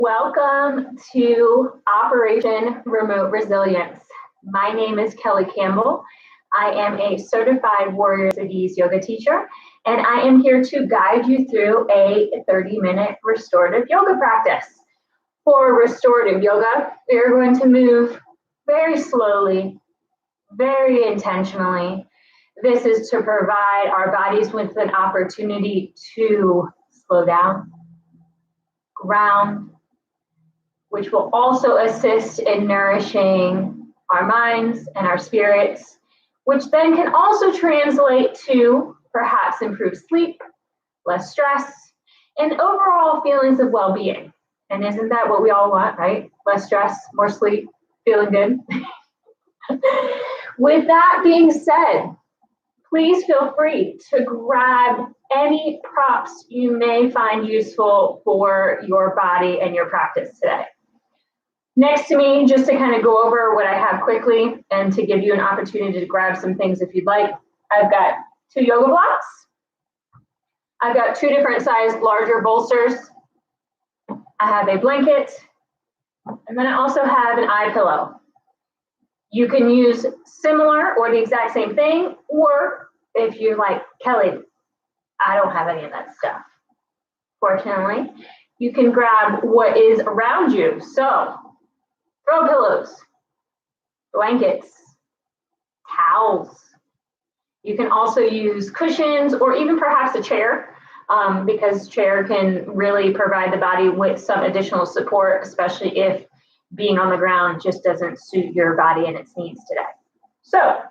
Welcome to Operation Remote Resilience. My name is Kelly Campbell. I am a certified Warriors of Ease yoga teacher, and I am here to guide you through a 30-minute restorative yoga practice. For restorative yoga, we are going to move very slowly, very intentionally. This is to provide our bodies with an opportunity to slow down, ground, which will also assist in nourishing our minds and our spirits, which then can also translate to perhaps improved sleep, less stress, and overall feelings of well-being. And isn't that what we all want, right? Less stress, more sleep, feeling good. With that being said, please feel free to grab any props you may find useful for your body and your practice today. Next to me, just to kind of go over what I have quickly and to give you an opportunity to grab some things if you'd like, I've got 2 yoga blocks. I've got 2 different size larger bolsters. I have a blanket, and then I also have an eye pillow. You can use similar or the exact same thing, or if you're like, Kelly, I don't have any of that stuff. Fortunately, you can grab what is around you. So, throw pillows, blankets, towels. You can also use cushions or even perhaps a chair, because chair can really provide the body with some additional support, especially if being on the ground just doesn't suit your body and its needs today. So,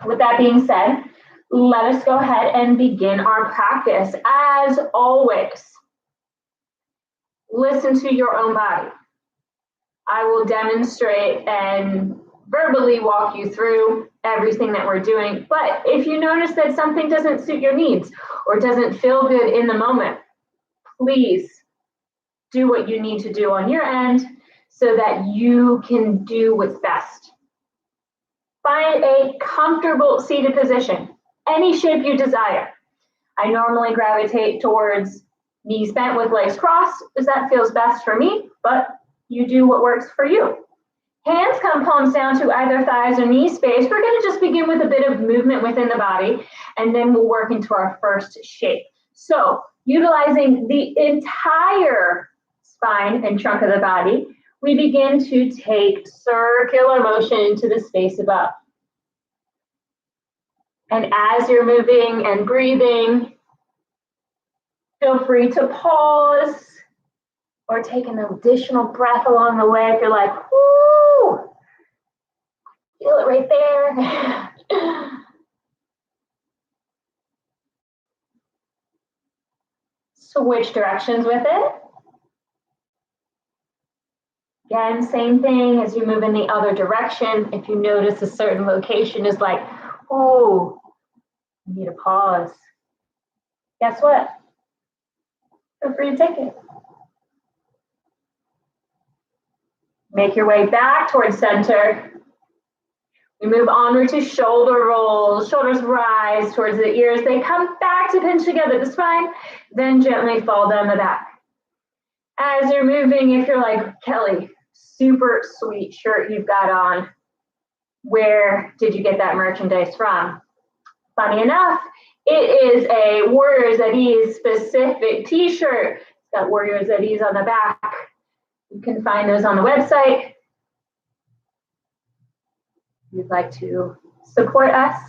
with that being said, let us go ahead and begin our practice. As always, listen to your own body. I will demonstrate and verbally walk you through everything that we're doing. But if you notice that something doesn't suit your needs or doesn't feel good in the moment, please do what you need to do on your end so that you can do what's best. Find a comfortable seated position, any shape you desire. I normally gravitate towards knees bent with legs crossed, as that feels best for me, but you do what works for you. Hands come palms down to either thighs or knee space. We're going to just begin with a bit of movement within the body, and then we'll work into our first shape. So, utilizing the entire spine and trunk of the body, we begin to take circular motion into the space above. And as you're moving and breathing, feel free to pause or take an additional breath along the way if you're like, whoo, feel it right there. Switch directions with it. Again, same thing as you move in the other direction. If you notice a certain location is like, ooh, you need to pause. Guess what? Feel free to take it. Make your way back towards center. We move onward to shoulder rolls. Shoulders rise towards the ears. They come back to pinch together the spine, then gently fall down the back. As you're moving, if you're like, Kelly, super sweet shirt you've got on, where did you get that merchandise from? Funny enough, it is a Warriors at Ease specific t-shirt. It's got Warriors at Ease on the back. You can find those on the website. If you'd like to support us.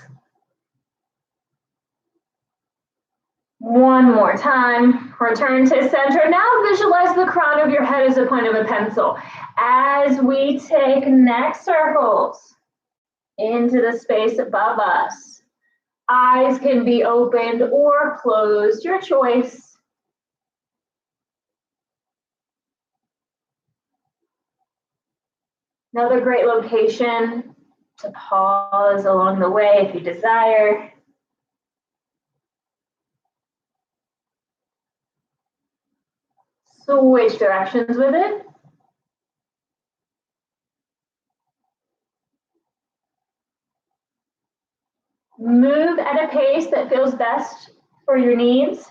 One more time. Return to center. Now visualize the crown of your head as the point of a pencil. As we take neck circles into the space above us. Eyes can be opened or closed, your choice. Another great location to pause along the way if you desire. Switch directions with it. Move at a pace that feels best for your needs.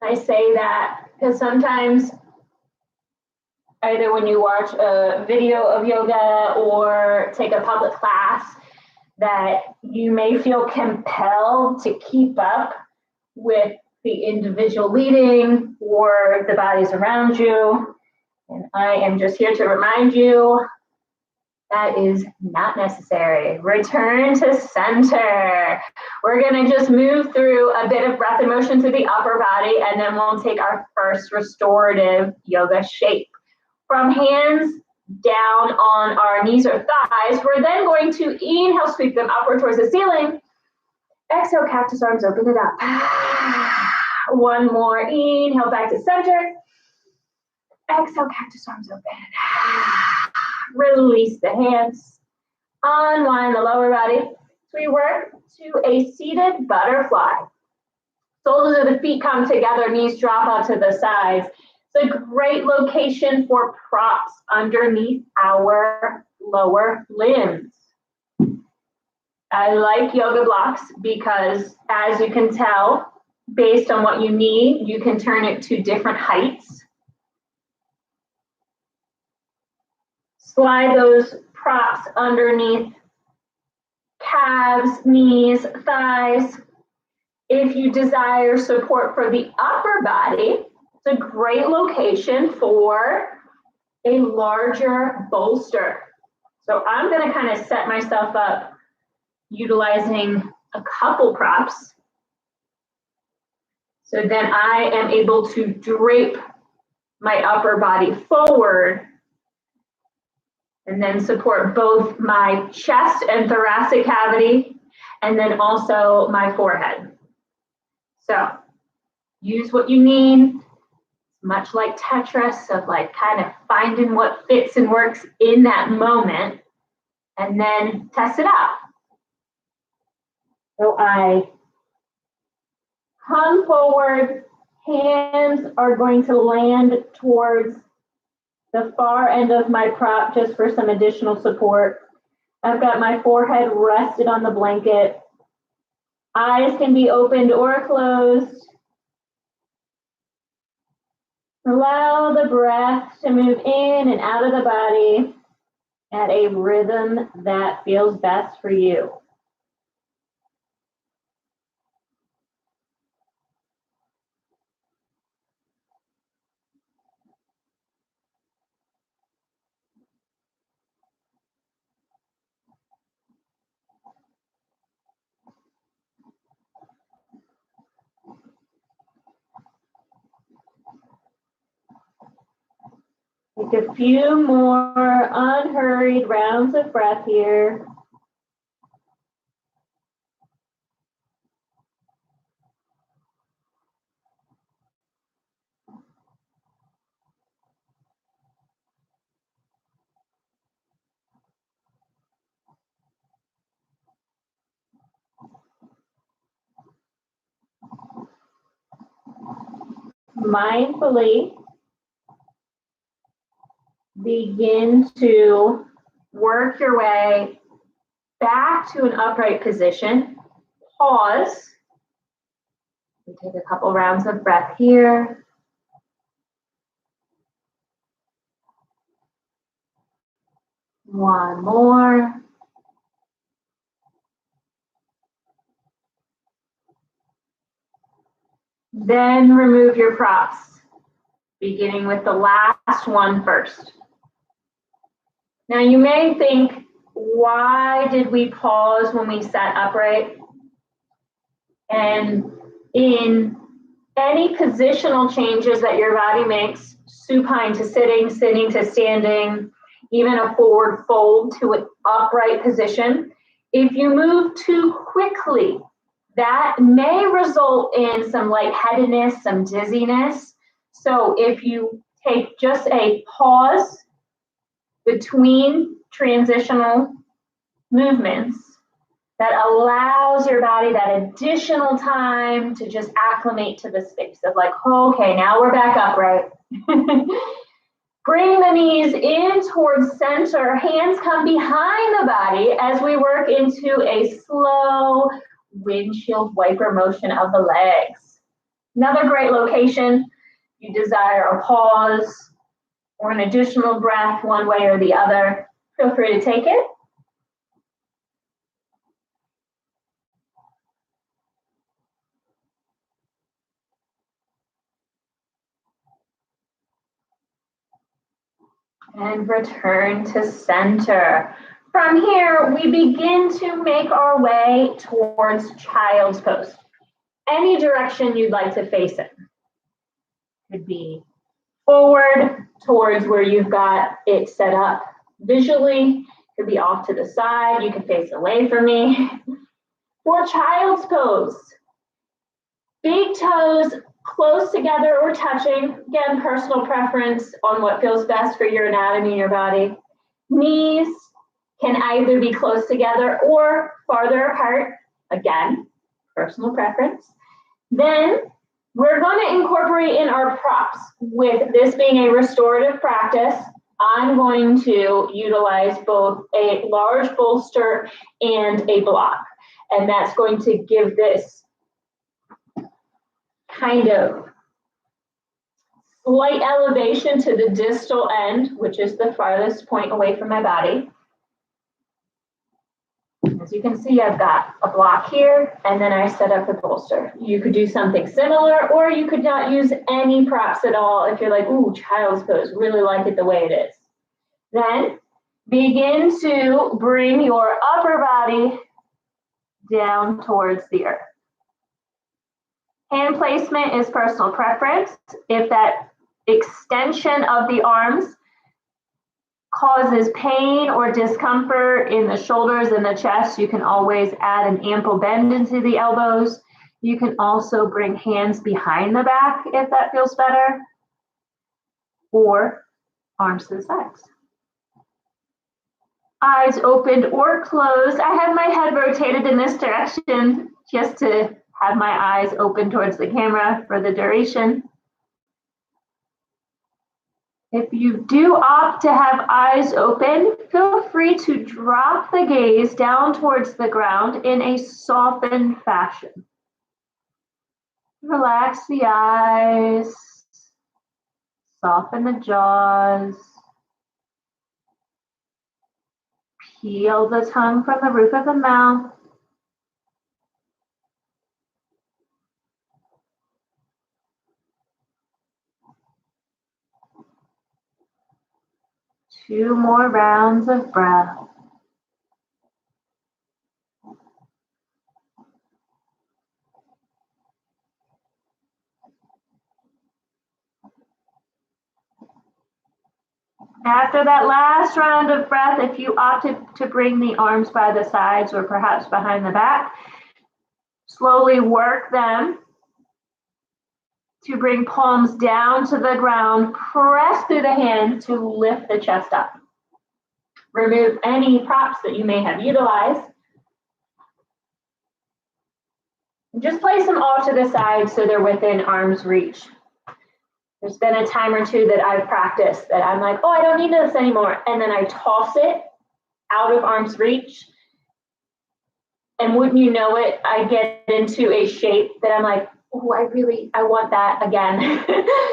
I say that because sometimes either when you watch a video of yoga or take a public class, that you may feel compelled to keep up with the individual leading or the bodies around you. And I am just here to remind you that is not necessary. Return to center. We're going to just move through a bit of breath and motion through the upper body, and then we'll take our first restorative yoga shape. From hands down on our knees or thighs, we're then going to inhale, sweep them upward towards the ceiling. Exhale, cactus arms, open it up. One more, inhale back to center. Exhale, cactus arms open. Release the hands. Unwind the lower body. So we work to a seated butterfly. Soles of the feet come together, knees drop out to the sides. It's a great location for props underneath our lower limbs. I like yoga blocks because, as you can tell, based on what you need, you can turn it to different heights. Slide those props underneath calves, knees, thighs. If you desire support for the upper body, it's a great location for a larger bolster. So I'm going to kind of set myself up utilizing a couple props. So then I am able to drape my upper body forward and then support both my chest and thoracic cavity, and then also my forehead. So use what you need, much like Tetris, of like kind of finding what fits and works in that moment, and then test it out. So I come forward, hands are going to land towards the far end of my prop just for some additional support. I've got my forehead rested on the blanket. Eyes can be opened or closed. Allow the breath to move in and out of the body at a rhythm that feels best for you. Take a few more unhurried rounds of breath here. Mindfully begin to work your way back to an upright position. Pause. We take a couple rounds of breath here. One more. Then remove your props, beginning with the last one first. Now you may think, why did we pause when we sat upright? And in any positional changes that your body makes, supine to sitting, sitting to standing, even a forward fold to an upright position, if you move too quickly, that may result in some lightheadedness, some dizziness. So if you take just a pause between transitional movements, that allows your body that additional time to just acclimate to the space of like, okay, now we're back upright. Bring the knees in towards center, hands come behind the body as we work into a slow windshield wiper motion of the legs. Another great location, you desire a pause or an additional breath one way or the other, feel free to take it. And return to center. From here, we begin to make our way towards child's pose. Any direction you'd like to face it. Could be forward towards where you've got it set up visually. Could be off to the side. You can face away from me. For child's pose, big toes close together or touching. Again, personal preference on what feels best for your anatomy and your body. Knees can either be close together or farther apart. Again, personal preference. Then we're going to incorporate in our props. With this being a restorative practice, I'm going to utilize both a large bolster and a block. And that's going to give this kind of slight elevation to the distal end, which is the farthest point away from my body. As you can see, I've got a block here, and then I set up the bolster. You could do something similar, or you could not use any props at all if you're like, ooh, child's pose, really like it the way it is. Then begin to bring your upper body down towards the earth. Hand placement is personal preference. If that extension of the arms causes pain or discomfort in the shoulders and the chest, you can always add an ample bend into the elbows. You can also bring hands behind the back if that feels better, or arms to the sides. Eyes opened or closed. I have my head rotated in this direction just to have my eyes open towards the camera for the duration. If you do opt to have eyes open, feel free to drop the gaze down towards the ground in a softened fashion. Relax the eyes, soften the jaws, peel the tongue from the roof of the mouth. Two more rounds of breath. After that last round of breath, if you opted to bring the arms by the sides or perhaps behind the back, slowly work them to bring palms down to the ground. Press through the hands to lift the chest up. Remove any props that you may have utilized. Just place them all to the side so they're within arm's reach. There's been a time or two that I've practiced that I'm like, oh, I don't need this anymore. And then I toss it out of arm's reach. And wouldn't you know it, I get into a shape that I'm like, oh, I want that again.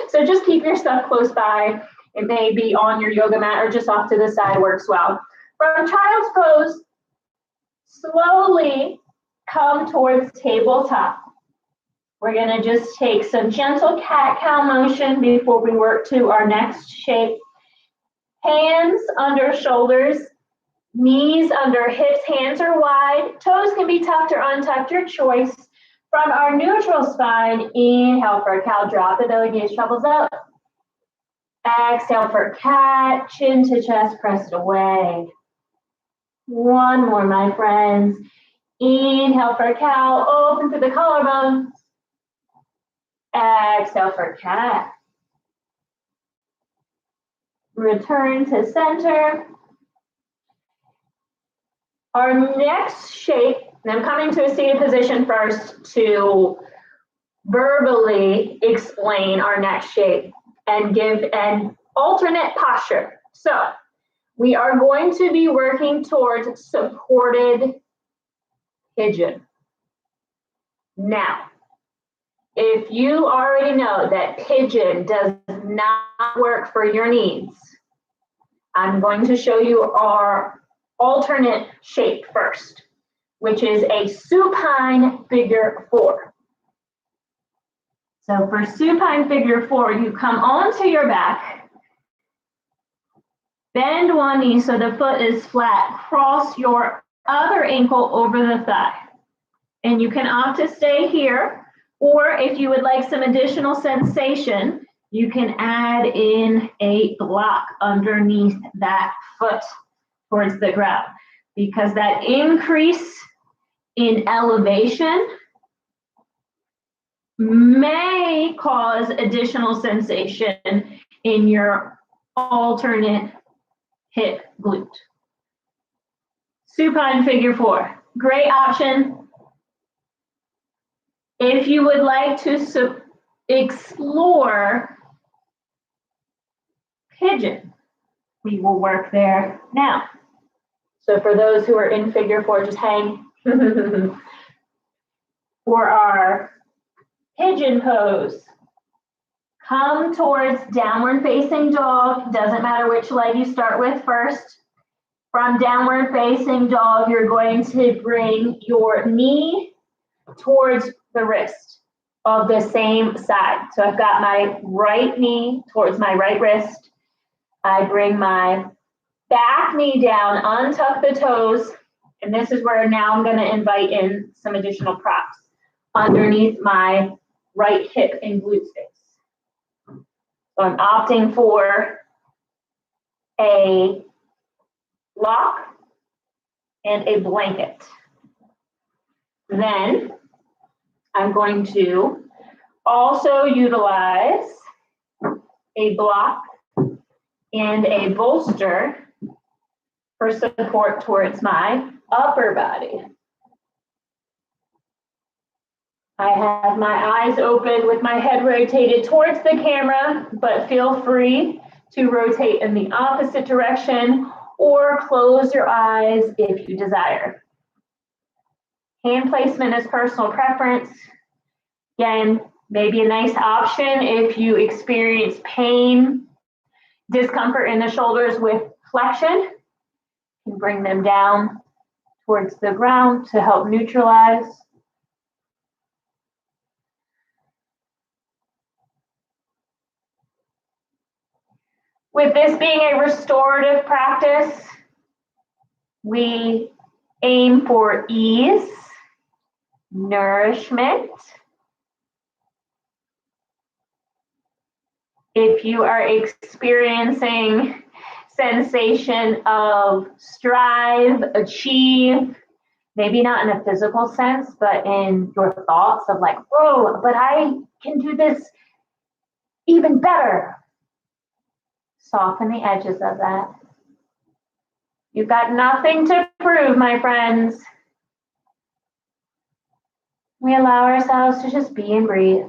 So just keep your stuff close by. It may be on your yoga mat or just off to the side, works well. From child's pose, slowly come towards tabletop. We're gonna just take some gentle cat-cow motion before we work to our next shape. Hands under shoulders, knees under hips, hands are wide, toes can be tucked or untucked, your choice. From our neutral spine, inhale for a cow, drop the belly, gaze travels up. Exhale for cat, chin to chest, press it away. One more, my friends. Inhale for cow, open through the collarbones. Exhale for cat. Return to center. Our next shape, and I'm coming to a seated position first to verbally explain our next shape and give an alternate posture. So we are going to be working towards supported pigeon. Now, If you already know that pigeon does not work for your needs, I'm going to show you our alternate shape first, which is a supine figure 4. So for supine figure 4, you come onto your back, bend one knee so the foot is flat, cross your other ankle over the thigh. And you can opt to stay here, or if you would like some additional sensation, you can add in a block underneath that foot towards the ground, because that increase in elevation may cause additional sensation in your alternate hip glute. Supine figure 4, great option. If you would like to explore pigeon, we will work there now. So for those who are in figure 4, just hang. For our pigeon pose, come towards downward facing dog. Doesn't matter which leg you start with first. From downward facing dog, you're going to bring your knee towards the wrist of the same side. So I've got my right knee towards my right wrist. I bring my back knee down, untuck the toes, and this is where now I'm going to invite in some additional props underneath my right hip and glute space. So I'm opting for a block and a blanket. Then I'm going to also utilize a block and a bolster for support towards my upper body. I have my eyes open with my head rotated towards the camera, but feel free to rotate in the opposite direction or close your eyes if you desire. Hand placement is personal preference. Again, maybe a nice option if you experience pain, discomfort in the shoulders with flexion. You can bring them down towards the ground to help neutralize. With this being a restorative practice, we aim for ease, nourishment. If you are experiencing sensation of strive, achieve, maybe not in a physical sense, but in your thoughts of like, whoa, but I can do this even better. Soften the edges of that. You've got nothing to prove, my friends. We allow ourselves to just be and breathe.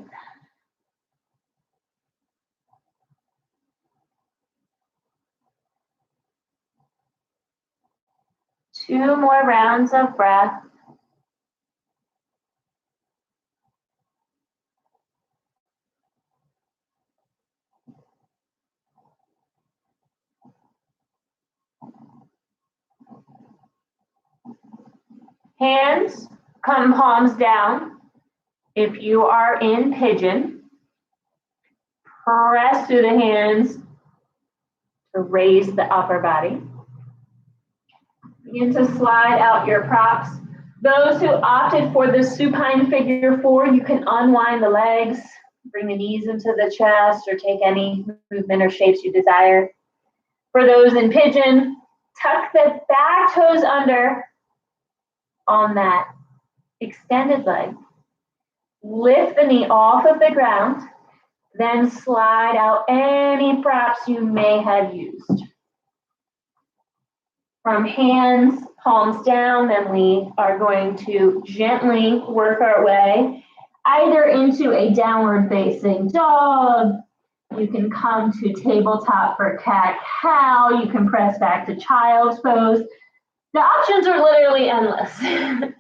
Two more rounds of breath. Hands come palms down. If you are in pigeon, press through the hands to raise the upper body. Begin to slide out your props. Those who opted for the supine figure 4, you can unwind the legs, bring the knees into the chest, or take any movement or shapes you desire. For those in pigeon, tuck the back toes under on that extended leg. Lift the knee off of the ground, then slide out any props you may have used. From hands, palms down, then we are going to gently work our way either into a downward facing dog. You can come to tabletop for cat-cow. You can press back to child's pose. The options are literally endless.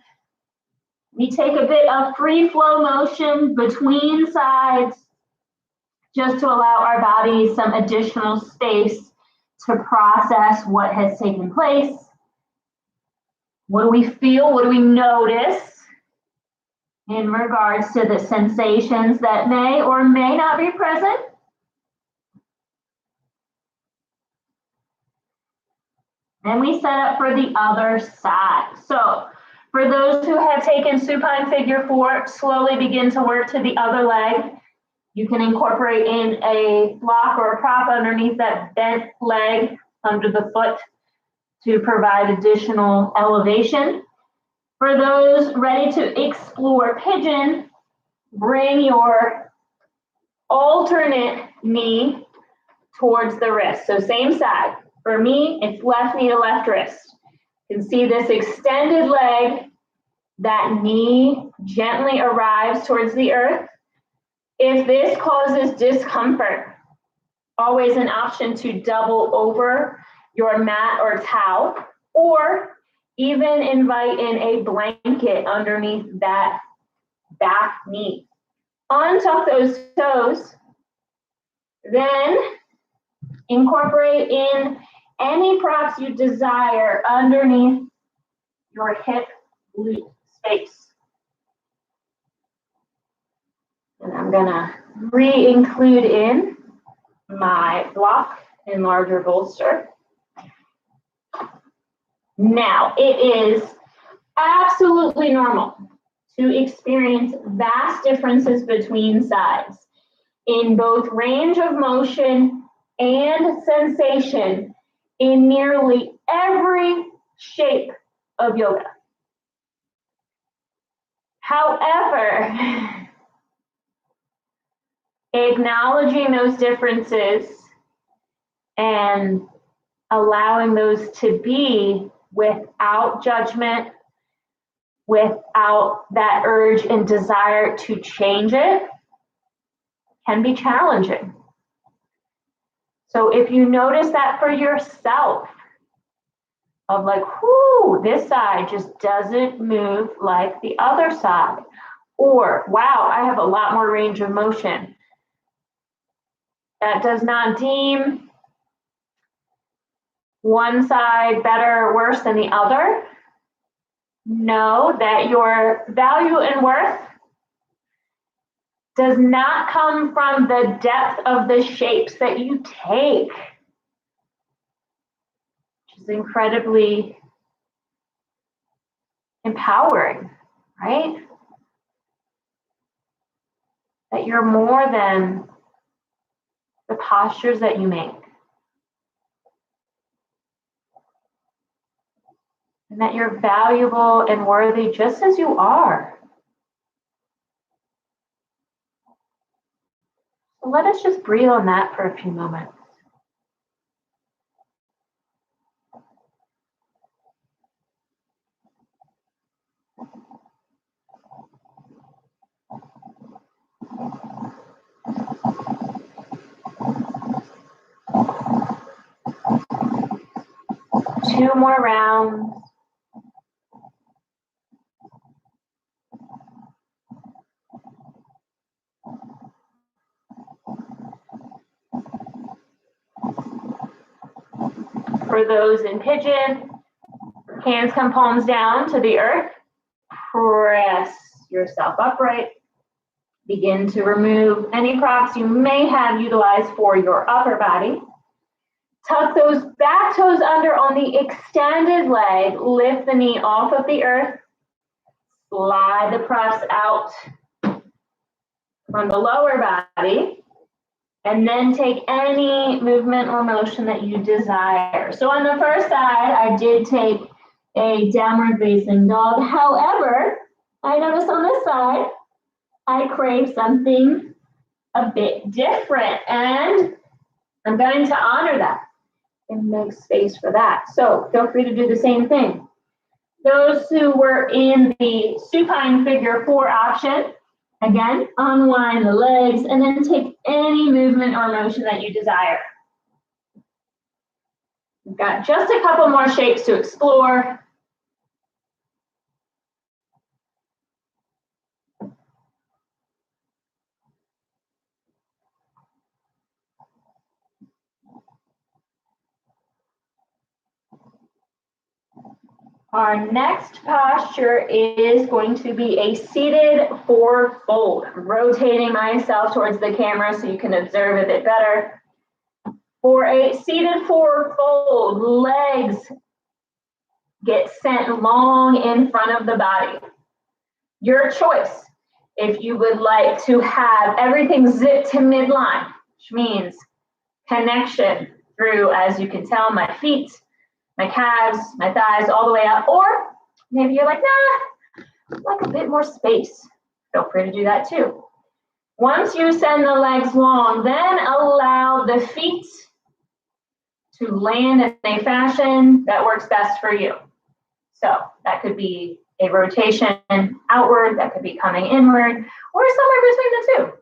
We take a bit of free flow motion between sides just to allow our bodies some additional space to process what has taken place. What do we feel? What do we notice in regards to the sensations that may or may not be present? Then we set up for the other side. So for those who have taken supine figure 4, slowly begin to work to the other leg. You can incorporate in a block or a prop underneath that bent leg under the foot to provide additional elevation. For those ready to explore pigeon, bring your alternate knee towards the wrist. So same side. For me, it's left knee to left wrist. You can see this extended leg, that knee gently arrives towards the earth. If this causes discomfort, always an option to double over your mat or towel, or even invite in a blanket underneath that back knee. Untuck those toes, then incorporate in any props you desire underneath your hip glute space. And I'm gonna re-include in my block and larger bolster. Now, it is absolutely normal to experience vast differences between sides in both range of motion and sensation in nearly every shape of yoga. However, acknowledging those differences and allowing those to be without judgment, without that urge and desire to change it, can be challenging. So if you notice that for yourself, of like, whoo, this side just doesn't move like the other side, or wow, I have a lot more range of motion. That does not deem one side better or worse than the other. Know that your value and worth does not come from the depth of the shapes that you take, which is incredibly empowering, right? That you're more than the postures that you make. And that you're valuable and worthy just as you are. So let us just breathe on that for a few moments. Two more rounds. For those in pigeon, hands come palms down to the earth. Press yourself upright. Begin to remove any props you may have utilized for your upper body. Tuck those back toes under on the extended leg. Lift the knee off of the earth. Slide the props out from the lower body. And then take any movement or motion that you desire. So on the first side, I did take a downward facing dog. However, I noticed on this side, I crave something a bit different. And I'm going to honor that and make space for that. So feel free to do the same thing. Those who were in the supine figure 4 option, again, unwind the legs and then take any movement or motion that you desire. We've got just a couple more shapes to explore. Our next posture is going to be a seated forward fold. I'm rotating myself towards the camera so you can observe a bit better. For a seated forward fold, legs get sent long in front of the body. Your choice. If you would like to have everything zipped to midline, which means connection through, as you can tell, my feet, my calves, my thighs, all the way up. Or maybe you're like, nah, I'd like a bit more space. Feel free to do that too. Once you send the legs long, then allow the feet to land in a fashion that works best for you. So that could be a rotation outward, that could be coming inward, or somewhere between the two.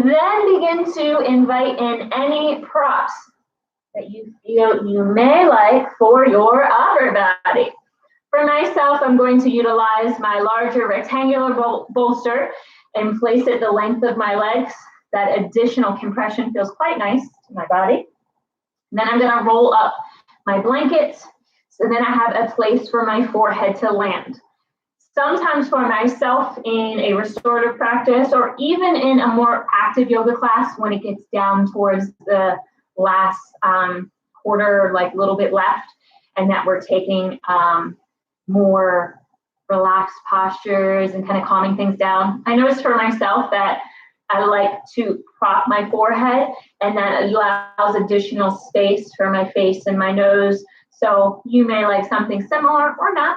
Then begin to invite in any props that you feel you may like for your upper body. For myself, I'm going to utilize my larger rectangular bolster and place it the length of my legs. That additional compression feels quite nice to my body. And then I'm going to roll up my blanket, so then I have a place for my forehead to land. Sometimes for myself in a restorative practice, or even in a more active yoga class, when it gets down towards the last quarter, like a little bit left, and that we're taking more relaxed postures and kind of calming things down. I noticed for myself that I like to prop my forehead, and that allows additional space for my face and my nose. So you may like something similar or not.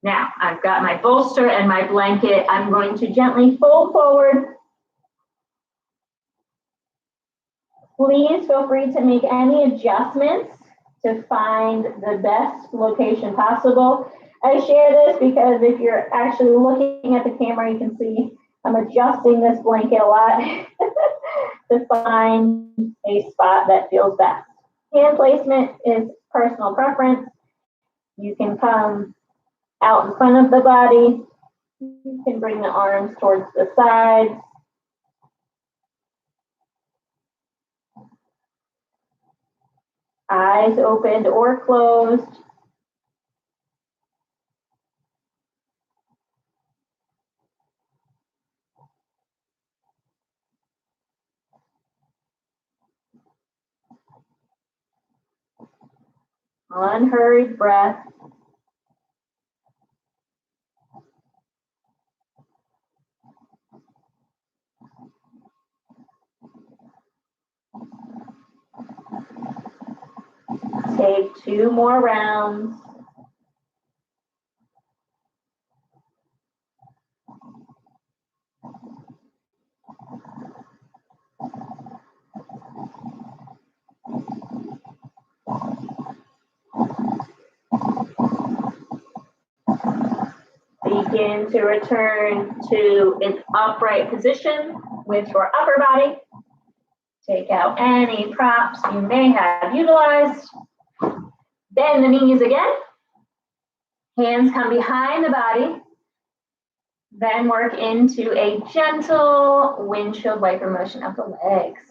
Now, I've got my bolster and my blanket. I'm going to gently fold forward. Please feel free to make any adjustments to find the best location possible. I share this because if you're actually looking at the camera, you can see I'm adjusting this blanket a lot to find a spot that feels best. Hand placement is personal preference. You can come out in front of the body. You can bring the arms towards the sides. Eyes opened or closed. Unhurried breath. Take 2 more rounds. Begin to return to an upright position with your upper body. Take out any props you may have utilized. Bend the knees again. Hands come behind the body. Then work into a gentle windshield wiper motion of the legs.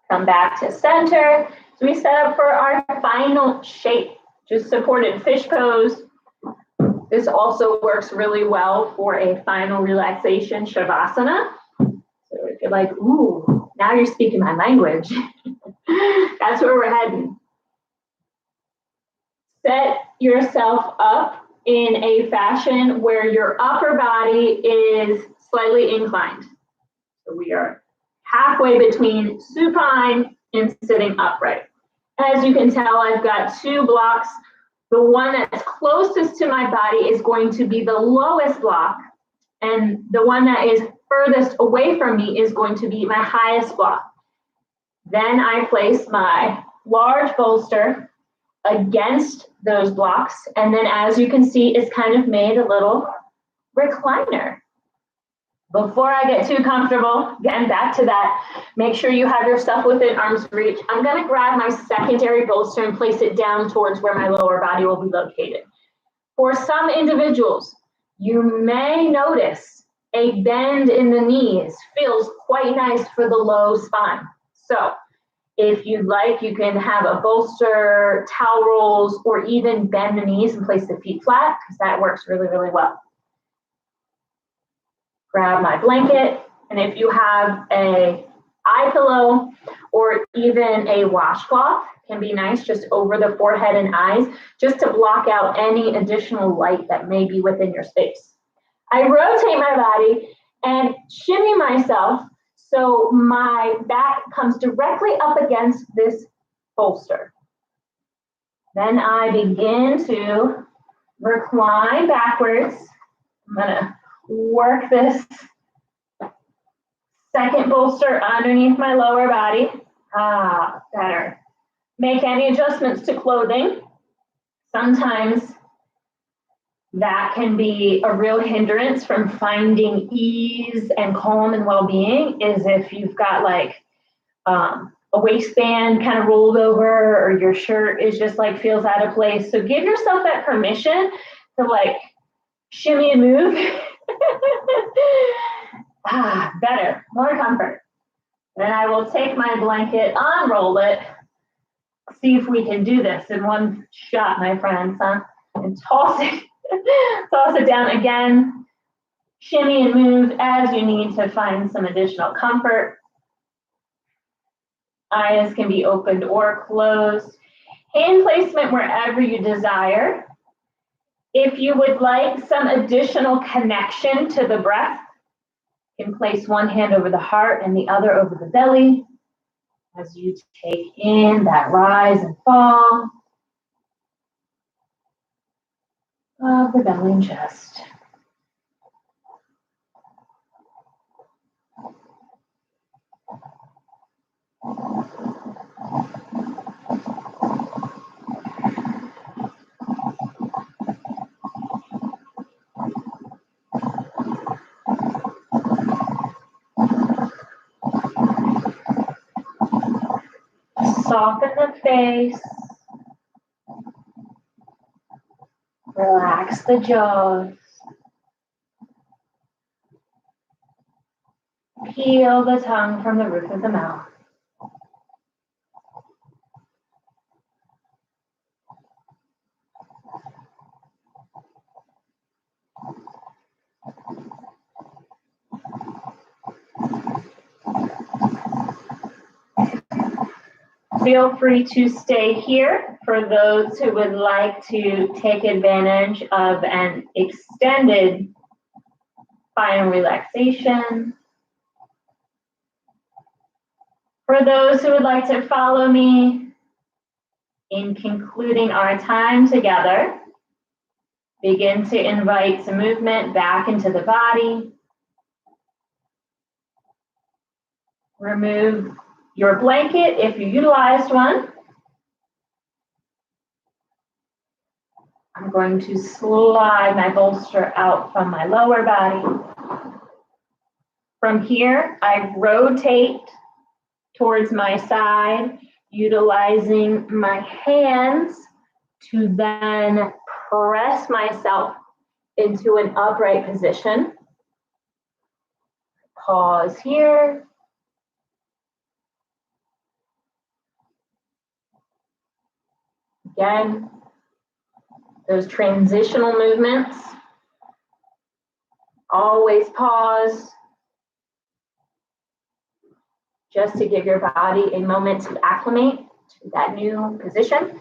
Come back to center. So we set up for our final shape, just supported fish pose. This also works really well for a final relaxation, Shavasana. So if you're like, ooh, now you're speaking my language. That's where we're heading. Set yourself up in a fashion where your upper body is slightly inclined. So we are halfway between supine and sitting upright. As you can tell, I've got 2 blocks. The one that's closest to my body is going to be the lowest block, and the one that is furthest away from me is going to be my highest block. Then I place my large bolster against those blocks, and then as you can see, it's kind of made a little recliner. Before I get too comfortable, getting back to that, make sure you have your stuff within arm's reach. I'm going to grab my secondary bolster and place it down towards where my lower body will be located. For some individuals, You may notice a bend in the knees. Feels quite nice for the low spine. So if you'd like, you can have a bolster, towel rolls, or even bend the knees and place the feet flat, because that works really, really well. Grab my blanket, and if you have a eye pillow or even a washcloth, can be nice just over the forehead and eyes, just to block out any additional light that may be within your space. I rotate my body and shimmy myself so my back comes directly up against this bolster. Then I begin to recline backwards. I'm gonna work this second bolster underneath my lower body. Better. Make any adjustments to clothing. Sometimes that can be a real hindrance from finding ease and calm and well-being, is if you've got like a waistband kind of rolled over, or your shirt is just like feels out of place. So give yourself that permission to like shimmy and move. Better, more comfort. Then I will take my blanket, unroll it, see if we can do this in one shot, my friends, huh? And toss it, toss it down again. Shimmy and move as you need to find some additional comfort. Eyes can be opened or closed. Hand placement wherever you desire. If you would like some additional connection to the breath, you can place one hand over the heart and the other over the belly as you take in that rise and fall of the belly and chest. Soften the face. Relax the jaws. Peel the tongue from the roof of the mouth. Feel free to stay here for those who would like to take advantage of an extended final relaxation. For those who would like to follow me in concluding our time together, begin to invite some movement back into the body. Remove your blanket if you utilized one. I'm going to slide my bolster out from my lower body. From here, I rotate towards my side, utilizing my hands to then press myself into an upright position. Pause here. Again, those transitional movements. Always pause, just to give your body a moment to acclimate to that new position.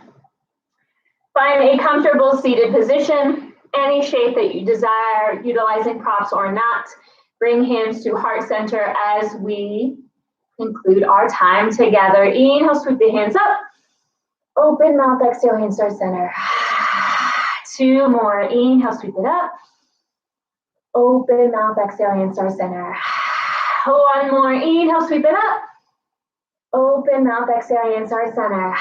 Find a comfortable seated position, any shape that you desire, utilizing props or not. Bring hands to heart center as we conclude our time together. Inhale, sweep the hands up. Open mouth, exhale, hands to center. Two more. Inhale, sweep it up. Open mouth, exhale, hands to center. One more. Inhale, sweep it up. Open mouth, exhale, hands to center.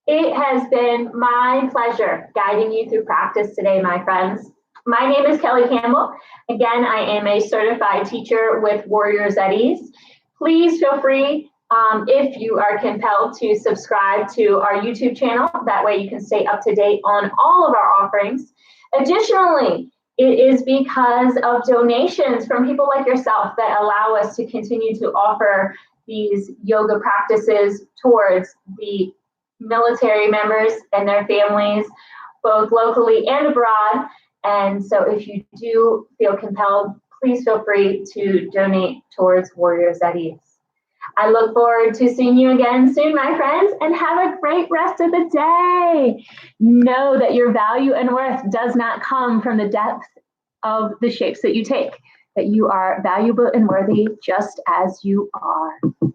It has been my pleasure guiding you through practice today, my friends. My name is Kelly Campbell. Again, I am a certified teacher with Warriors at Ease. Please feel free, if you are compelled, to subscribe to our YouTube channel. That way you can stay up to date on all of our offerings, Additionally, it is because of donations from people like yourself that allow us to continue to offer these yoga practices towards the military members and their families, both locally and abroad. And so if you do feel compelled, please feel free to donate towards Warriors at Ease. I look forward to seeing you again soon, my friends, and have a great rest of the day. Know that your value and worth does not come from the depth of the shapes that you take, that you are valuable and worthy just as you are.